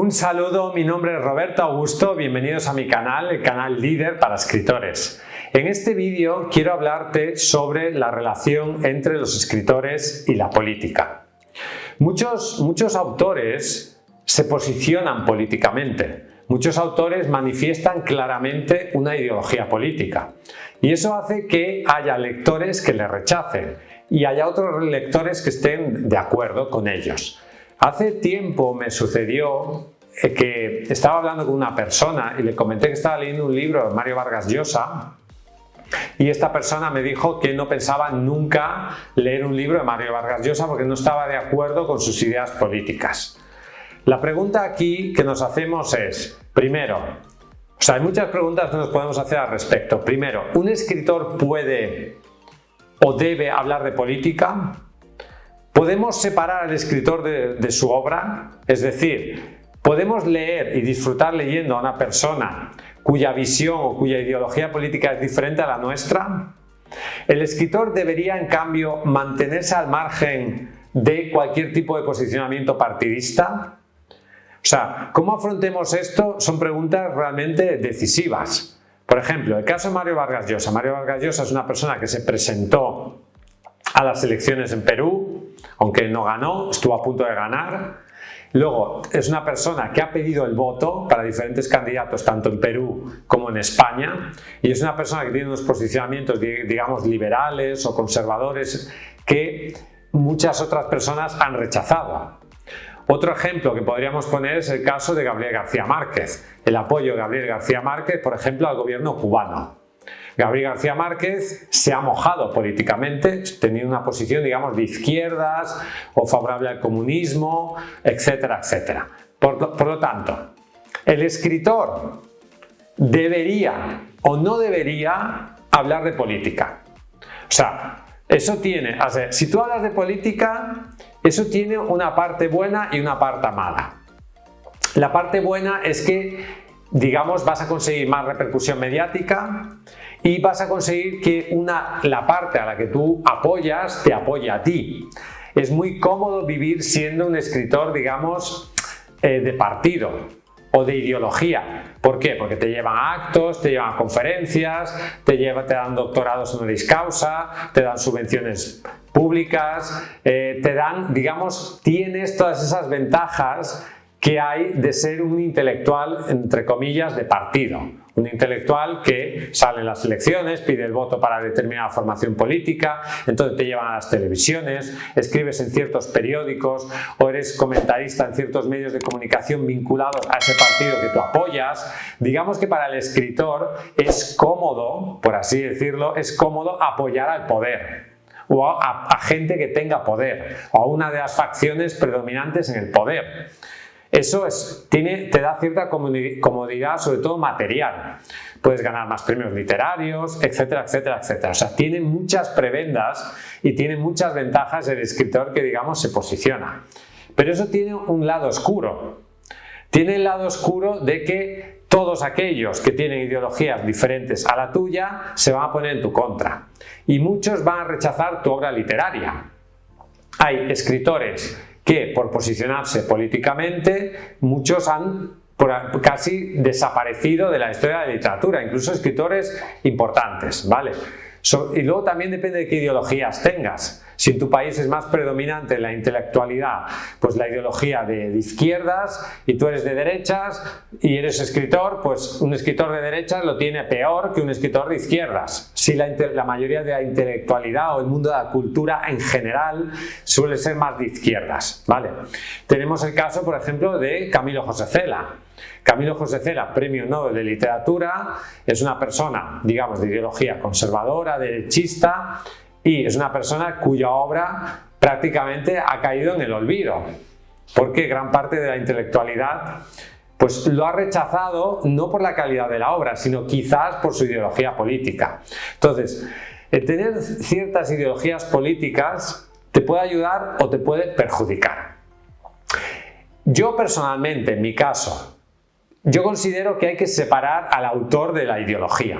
Un saludo, mi nombre es Roberto Augusto, bienvenidos a mi canal, el canal líder para escritores. En este vídeo quiero hablarte sobre la relación entre los escritores y la política. Muchos autores se posicionan políticamente, muchos autores manifiestan claramente una ideología política y eso hace que haya lectores que le rechacen y haya otros lectores que estén de acuerdo con ellos. Hace tiempo me sucedió que estaba hablando con una persona y le comenté que estaba leyendo un libro de Mario Vargas Llosa y esta persona me dijo que no pensaba nunca leer un libro de Mario Vargas Llosa porque no estaba de acuerdo con sus ideas políticas. La pregunta aquí que nos hacemos es, primero, hay muchas preguntas que nos podemos hacer al respecto. Primero, ¿un escritor puede o debe hablar de política? ¿Podemos separar al escritor de su obra? Es decir, ¿podemos leer y disfrutar leyendo a una persona cuya visión o cuya ideología política es diferente a la nuestra? ¿El escritor debería, en cambio, mantenerse al margen de cualquier tipo de posicionamiento partidista? ¿Cómo afrontemos esto? Son preguntas realmente decisivas. Por ejemplo, el caso de Mario Vargas Llosa. Mario Vargas Llosa es una persona que se presentó a las elecciones en Perú, aunque no ganó, estuvo a punto de ganar. Luego, es una persona que ha pedido el voto para diferentes candidatos, tanto en Perú como en España, y es una persona que tiene unos posicionamientos, digamos, liberales o conservadores que muchas otras personas han rechazado. Otro ejemplo que podríamos poner es el caso de Gabriel García Márquez, el apoyo de Gabriel García Márquez, por ejemplo, al gobierno cubano. Gabriel García Márquez se ha mojado políticamente, tenía una posición, digamos, de izquierdas o favorable al comunismo, etcétera, etcétera. Por lo tanto, el escritor debería o no debería hablar de política. Si tú hablas de política, eso tiene una parte buena y una parte mala. La parte buena es que, digamos, vas a conseguir más repercusión mediática y vas a conseguir que la parte a la que tú apoyas te apoye a ti. Es muy cómodo vivir siendo un escritor, digamos, de partido o de ideología. ¿Por qué? Porque te llevan a actos, te llevan a conferencias, te dan doctorados honoris causa, te dan subvenciones públicas, te dan, digamos, tienes todas esas ventajas que hay de ser un intelectual, entre comillas, de partido. Un intelectual que sale en las elecciones, pide el voto para determinada formación política, entonces te llevan a las televisiones, escribes en ciertos periódicos o eres comentarista en ciertos medios de comunicación vinculados a ese partido que tú apoyas. Digamos que para el escritor es cómodo, por así decirlo, es cómodo apoyar al poder o a gente que tenga poder o a una de las facciones predominantes en el poder. Eso te da cierta comodidad, sobre todo material. Puedes ganar más premios literarios, etcétera, etcétera, etcétera. Tiene muchas prebendas y tiene muchas ventajas el escritor que, digamos, se posiciona. Pero eso tiene un lado oscuro. Tiene el lado oscuro de que todos aquellos que tienen ideologías diferentes a la tuya se van a poner en tu contra. Y muchos van a rechazar tu obra literaria. Hay escritores que por posicionarse políticamente, muchos han casi desaparecido de la historia de la literatura, incluso escritores importantes, ¿vale? Y luego también depende de qué ideologías tengas. Si en tu país es más predominante la intelectualidad, pues la ideología de izquierdas y tú eres de derechas y eres escritor, pues un escritor de derechas lo tiene peor que un escritor de izquierdas. Si la mayoría de la intelectualidad o el mundo de la cultura en general suele ser más de izquierdas, ¿vale? Tenemos el caso, por ejemplo, de Camilo José Cela. Camilo José Cela, premio Nobel de Literatura, es una persona, digamos, de ideología conservadora, derechista, y es una persona cuya obra prácticamente ha caído en el olvido, porque gran parte de la intelectualidad pues lo ha rechazado no por la calidad de la obra, sino quizás por su ideología política. Entonces, el tener ciertas ideologías políticas te puede ayudar o te puede perjudicar. Yo personalmente, en mi caso, yo considero que hay que separar al autor de la ideología.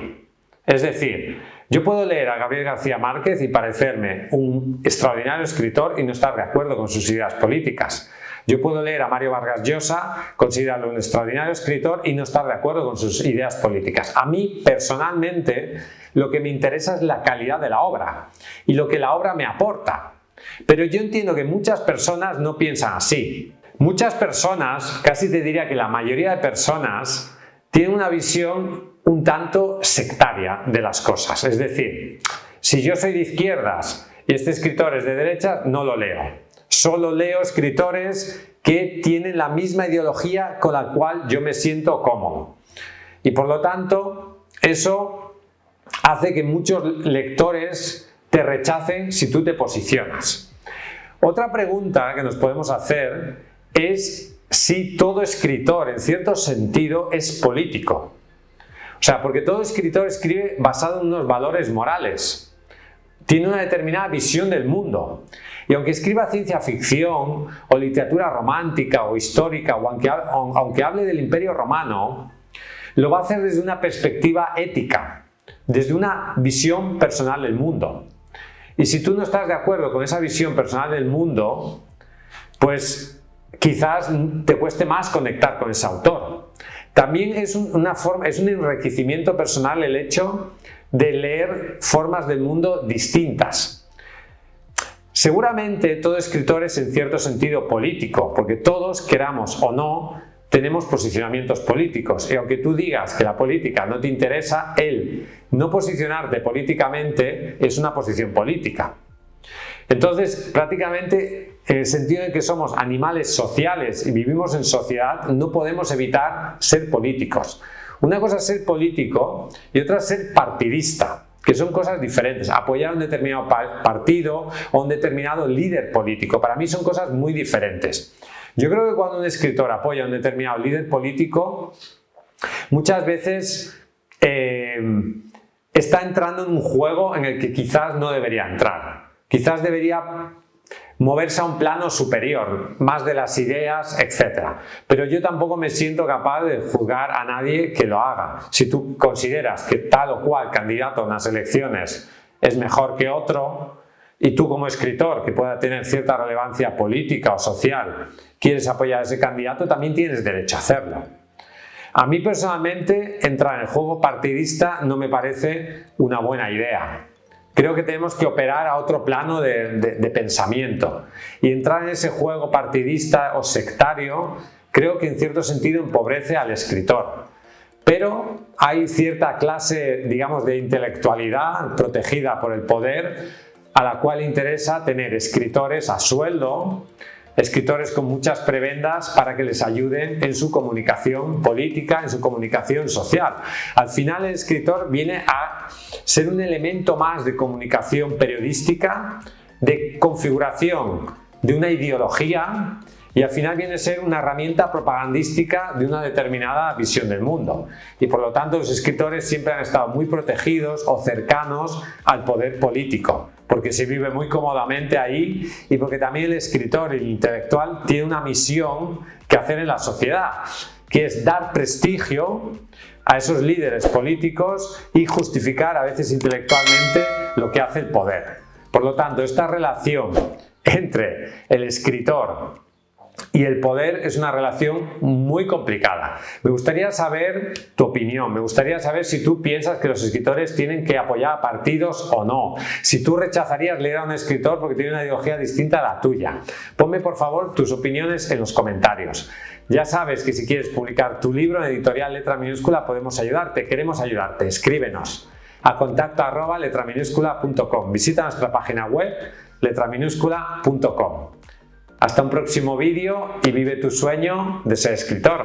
Es decir, yo puedo leer a Gabriel García Márquez y parecerme un extraordinario escritor y no estar de acuerdo con sus ideas políticas. Yo puedo leer a Mario Vargas Llosa, considerarlo un extraordinario escritor y no estar de acuerdo con sus ideas políticas. A mí, personalmente, lo que me interesa es la calidad de la obra y lo que la obra me aporta. Pero yo entiendo que muchas personas no piensan así. Muchas personas, casi te diría que la mayoría de personas, tienen una visión un tanto sectaria de las cosas. Es decir, si yo soy de izquierdas y este escritor es de derechas, no lo leo. Solo leo escritores que tienen la misma ideología con la cual yo me siento cómodo. Y por lo tanto, eso hace que muchos lectores te rechacen si tú te posicionas. Otra pregunta que nos podemos hacer es si todo escritor, en cierto sentido, es político. O sea, porque todo escritor escribe basado en unos valores morales. Tiene una determinada visión del mundo. Y aunque escriba ciencia ficción, o literatura romántica, o histórica, o aunque hable del Imperio Romano, lo va a hacer desde una perspectiva ética, desde una visión personal del mundo. Y si tú no estás de acuerdo con esa visión personal del mundo, pues quizás te cueste más conectar con ese autor. También es un enriquecimiento personal el hecho de leer formas del mundo distintas. Seguramente todo escritor es en cierto sentido político, porque todos, queramos o no, tenemos posicionamientos políticos. Y aunque tú digas que la política no te interesa, el no posicionarte políticamente es una posición política. Entonces, prácticamente, en el sentido de que somos animales sociales y vivimos en sociedad, no podemos evitar ser políticos. Una cosa es ser político y otra es ser partidista, que son cosas diferentes. Apoyar a un determinado partido o un determinado líder político, para mí son cosas muy diferentes. Yo creo que cuando un escritor apoya a un determinado líder político, muchas veces está entrando en un juego en el que quizás no debería entrar. Quizás debería moverse a un plano superior, más de las ideas, etc. Pero yo tampoco me siento capaz de juzgar a nadie que lo haga. Si tú consideras que tal o cual candidato en las elecciones es mejor que otro, y tú como escritor, que pueda tener cierta relevancia política o social, quieres apoyar a ese candidato, también tienes derecho a hacerlo. A mí personalmente, entrar en el juego partidista no me parece una buena idea. Creo que tenemos que operar a otro plano de pensamiento. Y entrar en ese juego partidista o sectario, creo que en cierto sentido empobrece al escritor. Pero hay cierta clase, digamos, de intelectualidad protegida por el poder, a la cual interesa tener escritores a sueldo, escritores con muchas prebendas para que les ayuden en su comunicación política, en su comunicación social. Al final el escritor viene a ser un elemento más de comunicación periodística, de configuración de una ideología, y al final viene a ser una herramienta propagandística de una determinada visión del mundo. Y por lo tanto los escritores siempre han estado muy protegidos o cercanos al poder político, porque se vive muy cómodamente ahí y porque también el escritor, el intelectual, tiene una misión que hacer en la sociedad, que es dar prestigio a esos líderes políticos y justificar a veces intelectualmente lo que hace el poder. Por lo tanto, esta relación entre el escritor y el poder es una relación muy complicada. Me gustaría saber tu opinión, me gustaría saber si tú piensas que los escritores tienen que apoyar a partidos o no, si tú rechazarías leer a un escritor porque tiene una ideología distinta a la tuya. Ponme por favor tus opiniones en los comentarios. Ya sabes que si quieres publicar tu libro en Editorial Letra Minúscula podemos ayudarte, queremos ayudarte, escríbenos a contacto@letraminuscula.com. Visita nuestra página web letraminuscula.com. Hasta un próximo vídeo y vive tu sueño de ser escritor.